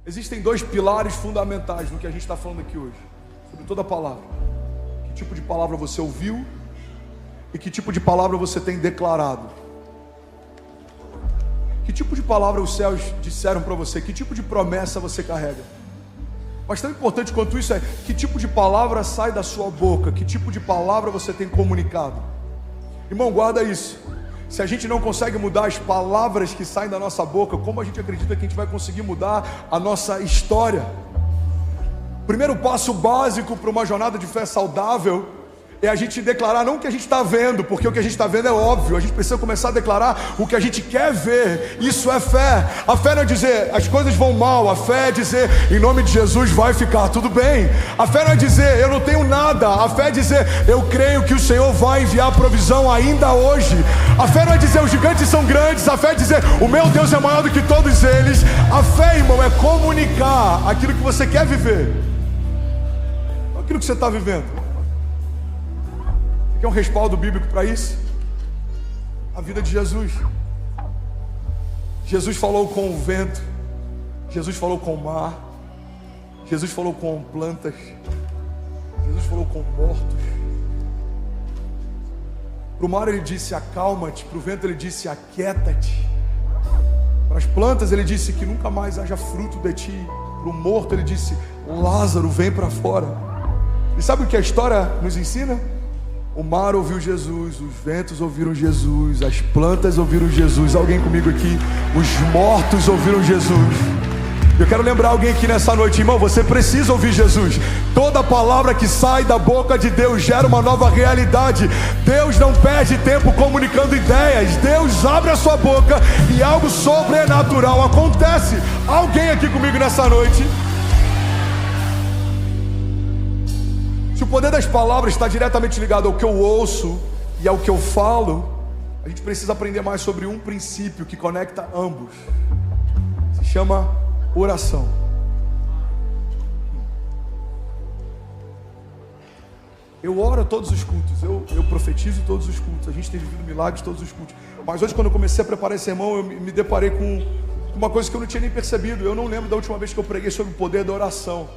Existem dois pilares fundamentais no que a gente está falando aqui hoje, sobre toda a palavra. Que tipo de palavra você ouviu e que tipo de palavra você tem declarado. Que tipo de palavra os céus disseram para você, que tipo de promessa você carrega. Mas tão importante quanto isso é, que tipo de palavra sai da sua boca, que tipo de palavra você tem comunicado. Irmão, guarda isso. Se a gente não consegue mudar as palavras que saem da nossa boca, como a gente acredita que a gente vai conseguir mudar a nossa história? O primeiro passo básico para uma jornada de fé saudável é a gente declarar não o que a gente está vendo, porque o que a gente está vendo é óbvio. A gente precisa começar a declarar o que a gente quer ver. Isso é fé. A fé não é dizer as coisas vão mal. A fé é dizer em nome de Jesus vai ficar tudo bem. A fé não é dizer eu não tenho nada. A fé é dizer eu creio que o Senhor vai enviar provisão ainda hoje. A fé não é dizer os gigantes são grandes. A fé é dizer o meu Deus é maior do que todos eles. A fé, irmão, é comunicar aquilo que você quer viver, não aquilo que você está vivendo. Quer um respaldo bíblico para isso? A vida de Jesus. Jesus falou com o vento, Jesus falou com o mar, Jesus falou com plantas, Jesus falou com mortos. Para o mar ele disse acalma-te, para o vento ele disse aquieta-te, para as plantas ele disse que nunca mais haja fruto de ti, para o morto ele disse Lázaro vem para fora. E sabe o que a história nos ensina? O mar ouviu Jesus, os ventos ouviram Jesus, as plantas ouviram Jesus. Alguém comigo aqui? Os mortos ouviram Jesus. Eu quero lembrar alguém aqui nessa noite, irmão, você precisa ouvir Jesus. Toda palavra que sai da boca de Deus gera uma nova realidade. Deus não perde tempo comunicando ideias. Deus abre a sua boca e algo sobrenatural acontece. Alguém aqui comigo nessa noite? Se o poder das palavras está diretamente ligado ao que eu ouço e ao que eu falo, a gente precisa aprender mais sobre um princípio que conecta ambos. Se chama oração. Eu oro todos os cultos, eu profetizo todos os cultos, a gente tem vivido milagres todos os cultos. Mas hoje, quando eu comecei a preparar esse sermão, eu me deparei com uma coisa que eu não tinha nem percebido. Eu não lembro da última vez que eu preguei sobre o poder da oração.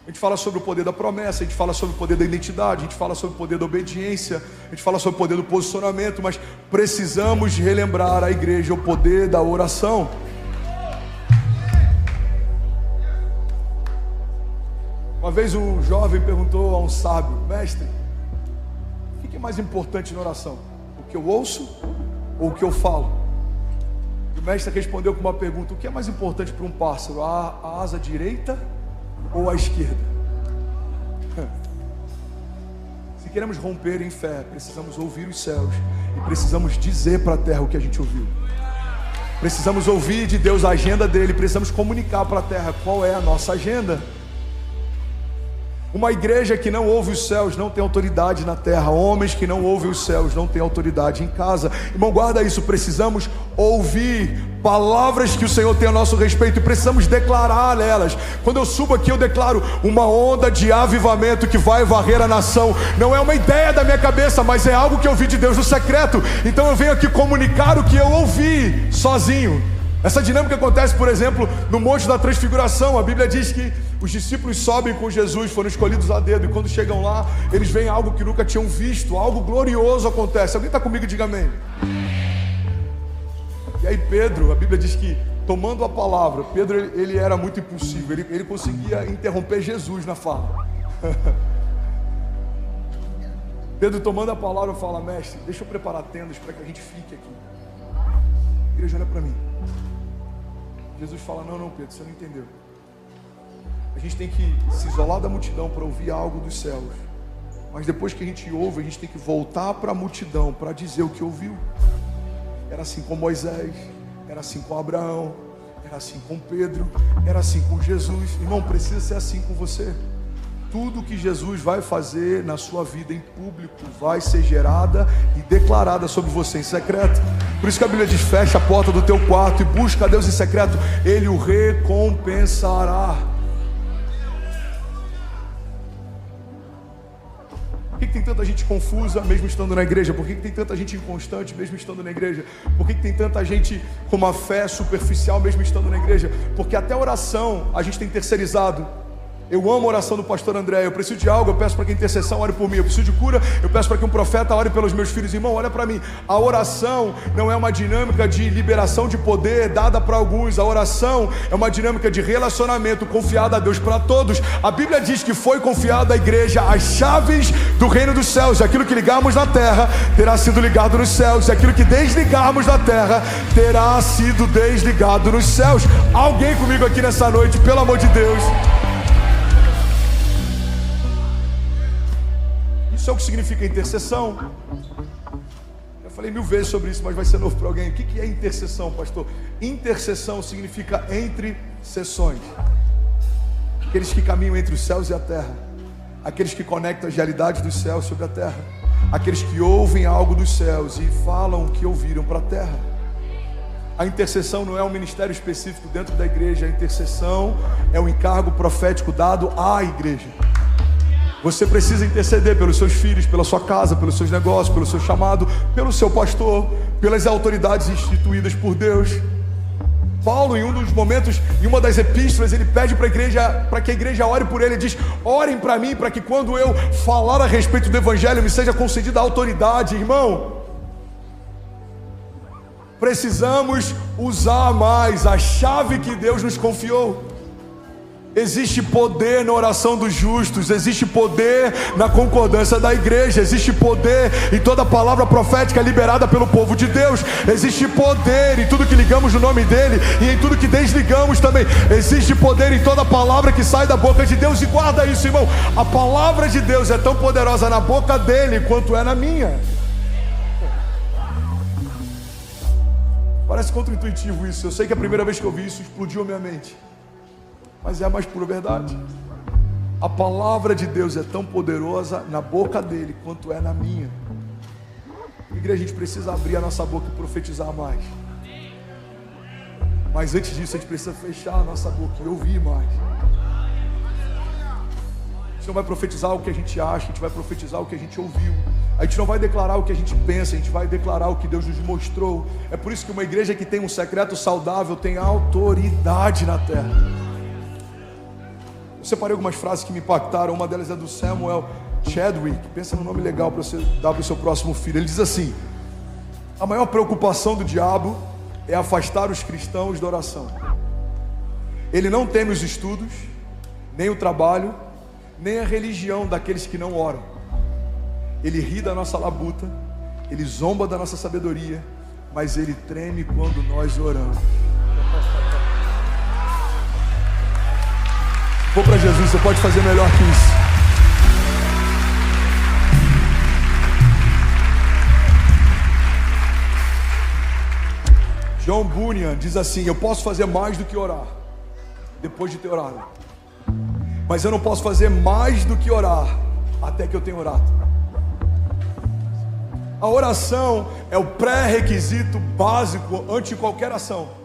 A gente fala sobre o poder da promessa, a gente fala sobre o poder da identidade, a gente fala sobre o poder da obediência, a gente fala sobre o poder do posicionamento, mas precisamos relembrar a igreja o poder da oração. Uma vez um jovem perguntou a um sábio: mestre, o que é mais importante na oração? O que eu ouço ou o que eu falo? E o mestre respondeu com uma pergunta: o que é mais importante para um pássaro, a asa direita ou à esquerda? Se queremos romper em fé, precisamos ouvir os céus e precisamos dizer para a terra o que a gente ouviu. Precisamos ouvir de Deus a agenda dele, precisamos comunicar para a terra qual é a nossa agenda. Uma igreja que não ouve os céus não tem autoridade na terra. Homens que não ouvem os céus não têm autoridade em casa. Irmão, guarda isso. Precisamos ouvir palavras que o Senhor tem a nosso respeito e precisamos declarar elas. Quando eu subo aqui, eu declaro uma onda de avivamento que vai varrer a nação. Não é uma ideia da minha cabeça, mas é algo que eu ouvi de Deus no secreto. Então eu venho aqui comunicar o que eu ouvi sozinho. Essa dinâmica acontece, por exemplo, no Monte da Transfiguração. A Bíblia diz que os discípulos sobem com Jesus, foram escolhidos a dedo, e quando chegam lá, eles veem algo que nunca tinham visto, algo glorioso acontece. Alguém está comigo? Diga amém. E aí Pedro, a Bíblia diz que, tomando a palavra, Pedro ele era muito impulsivo, ele conseguia interromper Jesus na fala. Pedro, tomando a palavra, fala: mestre, deixa eu preparar tendas para que a gente fique aqui. A igreja olha para mim. Jesus fala: não, Pedro, você não entendeu. A gente tem que se isolar da multidão para ouvir algo dos céus. Mas depois que a gente ouve, a gente tem que voltar para a multidão para dizer o que ouviu. Era assim com Moisés, era assim com Abraão, era assim com Pedro, era assim com Jesus. Irmão, precisa ser assim com você. Tudo que Jesus vai fazer na sua vida em público vai ser gerada e declarada sobre você em secreto. Por isso que a Bíblia diz: fecha a porta do teu quarto e busca a Deus em secreto, Ele o recompensará. que tem tanta gente confusa mesmo estando na igreja? Por que tem tanta gente inconstante mesmo estando na igreja? Por que tem tanta gente com uma fé superficial mesmo estando na igreja? Porque até a oração a gente tem terceirizado. Eu amo a oração do pastor André. Eu preciso de algo, eu peço para que a intercessão ore por mim. Eu preciso de cura, eu peço para que um profeta ore pelos meus filhos. Irmão, olha para mim. A oração não é uma dinâmica de liberação de poder dada para alguns. A oração é uma dinâmica de relacionamento confiada a Deus para todos. A Bíblia diz que foi confiada à igreja as chaves do reino dos céus. Aquilo que ligarmos na terra terá sido ligado nos céus. E aquilo que desligarmos na terra terá sido desligado nos céus. Alguém comigo aqui nessa noite, pelo amor de Deus. Isso é o que significa intercessão. Eu falei 1000 vezes sobre isso, mas vai ser novo para alguém. O que é intercessão, pastor? Intercessão significa entre sessões. Aqueles que caminham entre os céus e a terra. Aqueles que conectam as realidades dos céus sobre a terra. Aqueles que ouvem algo dos céus e falam o que ouviram para a terra. A intercessão não é um ministério específico dentro da igreja. A intercessão é um encargo profético dado à igreja. Você precisa interceder pelos seus filhos, pela sua casa, pelos seus negócios, pelo seu chamado, pelo seu pastor, pelas autoridades instituídas por Deus. Paulo, em um dos momentos, em uma das epístolas, ele pede para a igreja, para que a igreja ore por ele. Ele diz: orem para mim, para que quando eu falar a respeito do evangelho me seja concedida a autoridade. Irmão, precisamos usar mais a chave que Deus nos confiou. Existe poder na oração dos justos, existe poder na concordância da igreja, existe poder em toda palavra profética liberada pelo povo de Deus, existe poder em tudo que ligamos no nome dele e em tudo que desligamos também. Existe poder em toda palavra que sai da boca de Deus. E guarda isso, irmão, a palavra de Deus é tão poderosa na boca dele quanto é na minha. Parece contra-intuitivo isso. Eu sei que a primeira vez que eu vi isso explodiu a minha mente, mas é a mais pura verdade. A palavra de Deus é tão poderosa na boca dele quanto é na minha. Igreja, a gente precisa abrir a nossa boca e profetizar mais. Mas antes disso, a gente precisa fechar a nossa boca e ouvir mais. A gente não vai profetizar o que a gente acha, a gente vai profetizar o que a gente ouviu. A gente não vai declarar o que a gente pensa, a gente vai declarar o que Deus nos mostrou. É por isso que uma igreja que tem um secreto saudável tem autoridade na terra. Eu separei algumas frases que me impactaram. Uma delas é do Samuel Chadwick. Pensa num nome legal para você dar para o seu próximo filho. Ele diz assim: a maior preocupação do diabo é afastar os cristãos da oração. Ele não teme os estudos, nem o trabalho, nem a religião daqueles que não oram. Ele ri da nossa labuta, ele zomba da nossa sabedoria, mas ele treme quando nós oramos. Vou para Jesus, você pode fazer melhor que isso. John Bunyan diz assim: eu posso fazer mais do que orar, depois de ter orado, mas eu não posso fazer mais do que orar, até que eu tenha orado. A oração é o pré-requisito básico antes de qualquer ação.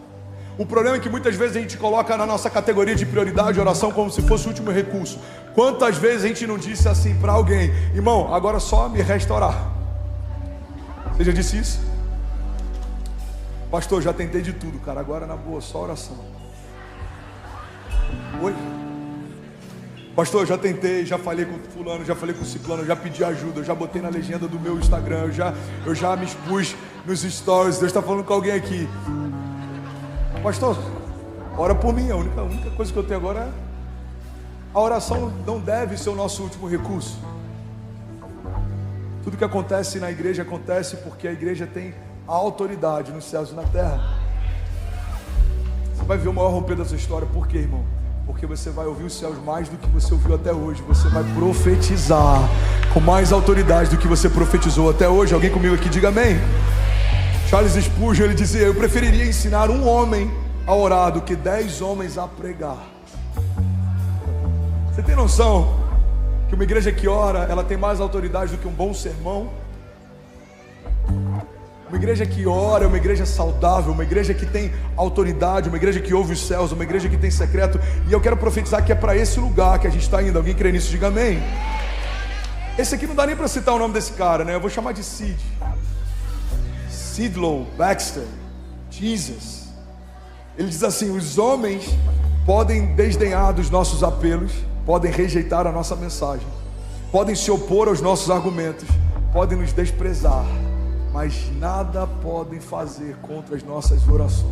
O problema é que muitas vezes a gente coloca na nossa categoria de prioridade a oração como se fosse o último recurso. Quantas vezes a gente não disse assim para alguém: irmão, agora só me resta orar? Você já disse isso? Pastor, já tentei de tudo, cara, agora na boa, só oração. Oi? Pastor, já tentei, já falei com fulano, já falei com ciclano, já pedi ajuda, eu já botei na legenda do meu Instagram, eu já me expus nos stories. Deus está falando com alguém aqui. Pastor, ora por mim. A única coisa que eu tenho agora é... a oração não deve ser o nosso último recurso. Tudo que acontece na igreja acontece porque a igreja tem a autoridade nos céus e na terra. Você vai ver o maior romper dessa história. Por quê, irmão? Porque você vai ouvir os céus mais do que você ouviu até hoje. Você vai profetizar com mais autoridade do que você profetizou até hoje. Alguém comigo aqui, diga amém. Charles Spurgeon, ele dizia: eu preferiria ensinar um homem a orar do que 10 homens a pregar. Você tem noção que uma igreja que ora, ela tem mais autoridade do que um bom sermão? Uma igreja que ora é uma igreja saudável, uma igreja que tem autoridade, uma igreja que ouve os céus, uma igreja que tem secreto. E eu quero profetizar que é para esse lugar que a gente está indo. Alguém crê nisso? Diga amém. Esse aqui não dá nem para citar o nome desse cara, né? Eu vou chamar de Sid. Sidlow Baxter, Jesus. Ele diz assim: os homens podem desdenhar dos nossos apelos, podem rejeitar a nossa mensagem, podem se opor aos nossos argumentos, podem nos desprezar, mas nada podem fazer contra as nossas orações.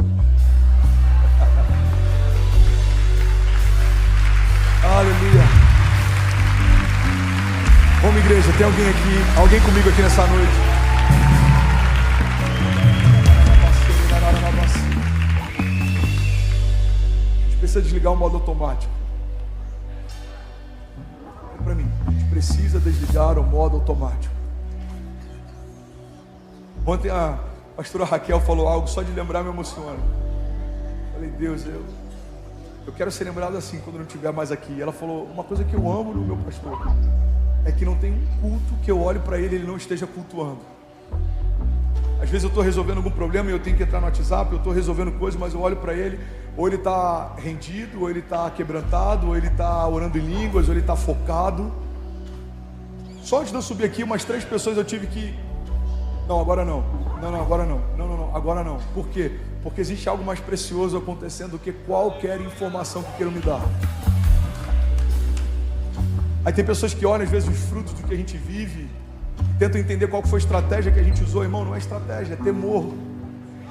Aleluia. Vamos, igreja, tem alguém aqui, alguém comigo aqui nessa noite? A gente precisa desligar o modo automático. Olha para mim, a gente precisa desligar o modo automático. Ontem a pastora Raquel falou algo, só de lembrar me emociona. Falei, Deus, eu quero ser lembrado assim quando não estiver mais aqui. Ela falou, uma coisa que eu amo no meu pastor é que não tem um culto que eu olhe para ele e ele não esteja cultuando. Às vezes eu estou resolvendo algum problema e eu tenho que entrar no WhatsApp, eu estou resolvendo coisas, mas eu olho para ele, ou ele está rendido, ou ele está quebrantado, ou ele está orando em línguas, ou ele está focado. Só antes de eu subir aqui, umas 3 pessoas eu tive que... Não, agora não. Não, agora não. Não, agora não. Por quê? Porque existe algo mais precioso acontecendo do que qualquer informação que queiram me dar. Aí tem pessoas que olham às vezes os frutos do que a gente vive, tentam entender qual foi a estratégia que a gente usou. Irmão, não é estratégia, é temor.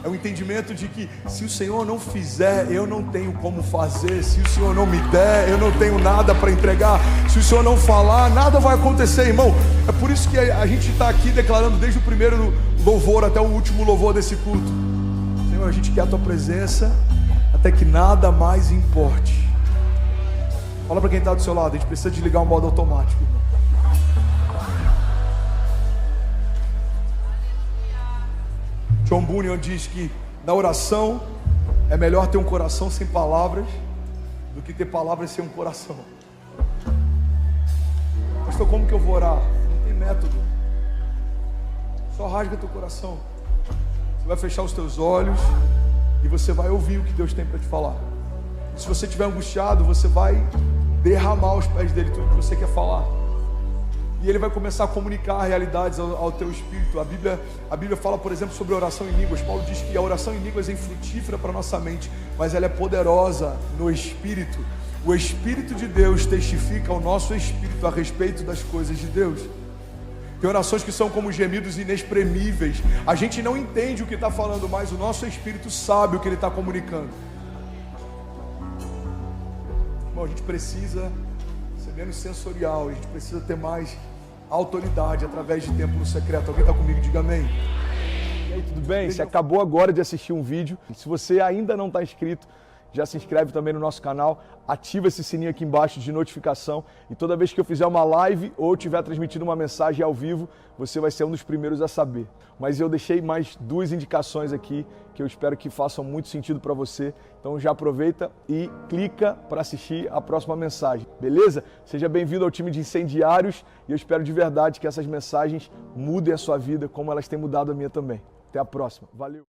É o entendimento de que se o Senhor não fizer, eu não tenho como fazer. Se o Senhor não me der, eu não tenho nada para entregar. Se o Senhor não falar, nada vai acontecer, irmão. É por isso que a gente está aqui declarando desde o primeiro louvor até o último louvor desse culto. Senhor, a gente quer a Tua presença até que nada mais importe. Fala para quem está do seu lado, a gente precisa desligar o modo automático, irmão. John Bunyan diz que na oração é melhor ter um coração sem palavras do que ter palavras sem um coração. Pastor, como que eu vou orar? Não tem método. Só rasga teu coração. Você vai fechar os teus olhos e você vai ouvir o que Deus tem para te falar. E se você estiver angustiado, você vai derramar aos pés dele tudo que você quer falar. E ele vai começar a comunicar realidades ao teu espírito. A Bíblia fala, por exemplo, sobre oração em línguas. Paulo diz que a oração em línguas é infrutífera para a nossa mente, mas ela é poderosa no espírito. O Espírito de Deus testifica ao nosso espírito a respeito das coisas de Deus. Tem orações que são como gemidos inexprimíveis. A gente não entende o que está falando, mas o nosso espírito sabe o que ele está comunicando. Bom, a gente precisa ser menos sensorial, a gente precisa ter mais autoridade através de tempo no secreto. Alguém está comigo? Diga amém. E aí, tudo bem? Você acabou agora de assistir um vídeo. Se você ainda não está inscrito, já se inscreve também no nosso canal, ativa esse sininho aqui embaixo de notificação e toda vez que eu fizer uma live ou estiver transmitindo uma mensagem ao vivo, você vai ser um dos primeiros a saber. Mas eu deixei mais 2 indicações aqui que eu espero que façam muito sentido para você. Então já aproveita e clica para assistir a próxima mensagem, beleza? Seja bem-vindo ao time de incendiários e eu espero de verdade que essas mensagens mudem a sua vida como elas têm mudado a minha também. Até a próxima. Valeu!